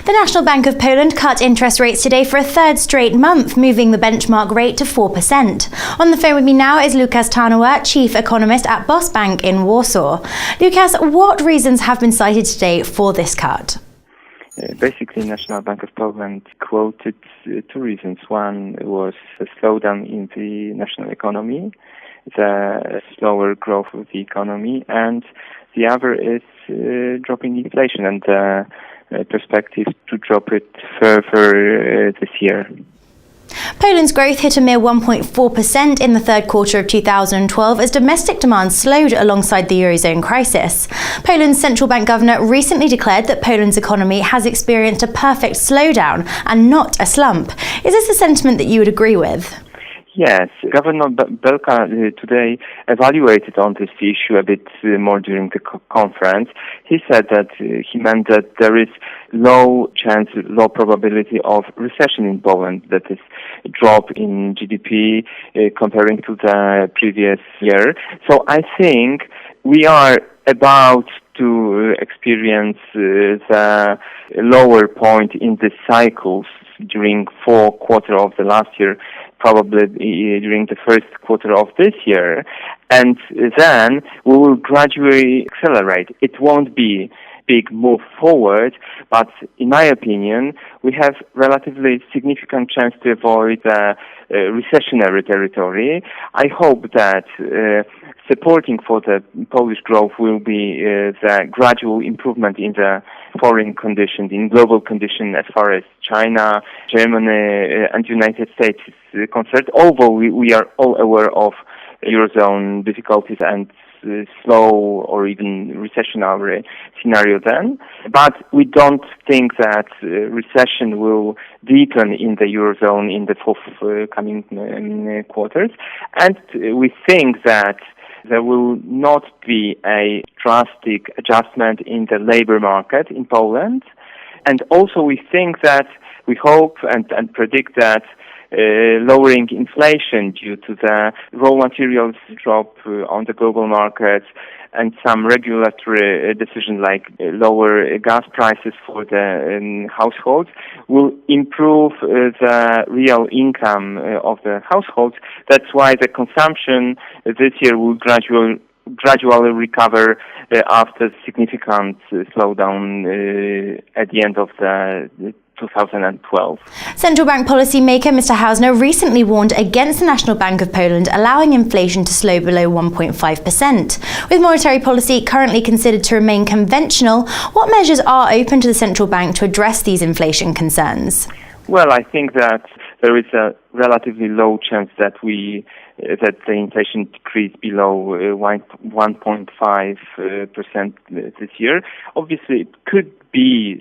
The National Bank of Poland cut interest rates today for a third straight month, moving the benchmark rate to 4%. On the phone with me now is Lukasz Tarnawa, Chief Economist at BOS Bank in Warsaw. Lukasz, what reasons have been cited today for this cut? Basically, National Bank of Poland quoted two reasons. One was a slowdown in the national economy, the slower growth of the economy, and the other is dropping inflation and perspective to drop it further this year. Poland's growth hit a mere 1.4% in the third quarter of 2012 as domestic demand slowed alongside the Eurozone crisis. Poland's central bank governor recently declared that Poland's economy has experienced a perfect slowdown and not a slump. Is this a sentiment that you would agree with? Yes, Governor Belka today evaluated on this issue a bit more during the conference. He said that he meant that there is low probability of recession in Poland, that is a drop in GDP comparing to the previous year. So I think we are about to experience the lower point in the cycles during fourth quarter of the last year, probably during the first quarter of this year, and then we will gradually accelerate. It won't be big move forward, but in my opinion, we have relatively significant chance to avoid recessionary territory. I hope that supporting for the Polish growth will be the gradual improvement in the foreign conditions, in global conditions as far as China, Germany, and United States is concerned, although we are all aware of Eurozone difficulties and slow or even recessionary scenario then. But we don't think that recession will deepen in the Eurozone in the forthcoming quarters. And we think that there will not be a drastic adjustment in the labor market in Poland. And also we think that, we hope and predict that lowering inflation due to the raw materials drop on the global markets and some regulatory decisions like lower gas prices for the households will improve the real income of the households. That's why the consumption this year will gradually recover after significant slowdown at the end of the 2012. Central bank policymaker Mr. Hausner recently warned against the National Bank of Poland allowing inflation to slow below 1.5%. With monetary policy currently considered to remain conventional, what measures are open to the central bank to address these inflation concerns? Well, I think that there is a relatively low chance that the inflation decrease below 1.5% this year. Obviously, it could be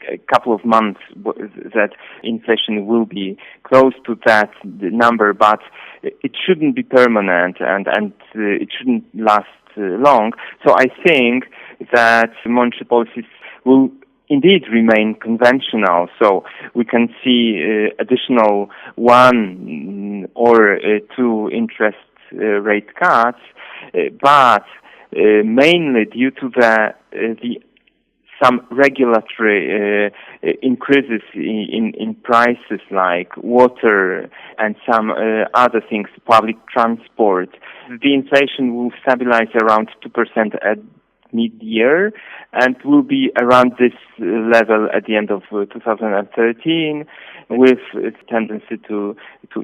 a couple of months that inflation will be close to that number, but it shouldn't be permanent and it shouldn't last long. So I think that monetary policies will indeed remain conventional, so we can see additional one or two interest rate cuts, but mainly due to some regulatory increases in prices like water and some other things, public transport. The inflation will stabilize around 2% at mid-year and will be around this level at the end of 2013 with its tendency to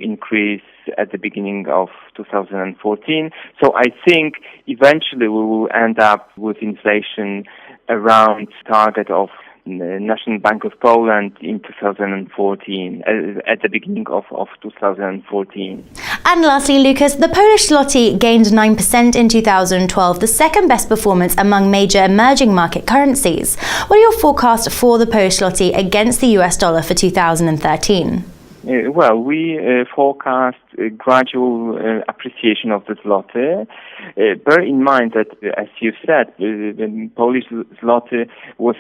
increase at the beginning of 2014. So I think eventually we will end up with inflation around target of National Bank of Poland in 2014, at the beginning of 2014. And lastly, Lukasz, the Polish zloty gained 9% in 2012, the second best performance among major emerging market currencies. What are your forecasts for the Polish zloty against the US dollar for 2013? Well, we forecast a gradual appreciation of the zloty. Bear in mind that, as you said, the Polish zloty was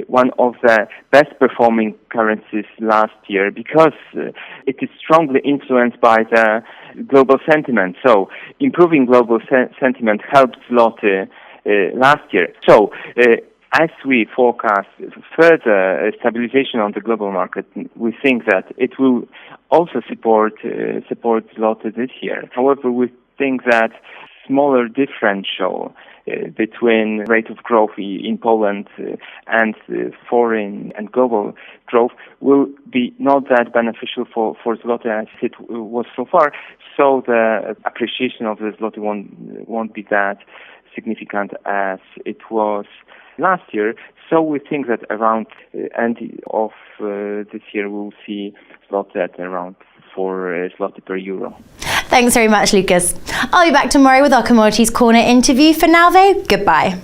one of the best performing currencies last year because it is strongly influenced by the global sentiment. So improving global sentiment helped zloty last year. So as we forecast further stabilization on the global market, we think that it will also support zloty this year. However, we think that smaller differential between rate of growth in Poland and foreign and global growth will be not that beneficial for zloty as it was so far. So the appreciation of the zloty won't be that significant as it was last year. So we think that around end of this year we'll see zloty at around 4 zloty per euro. Thanks very much, Lukasz. I'll be back tomorrow with our Commodities Corner interview. For now, though, goodbye.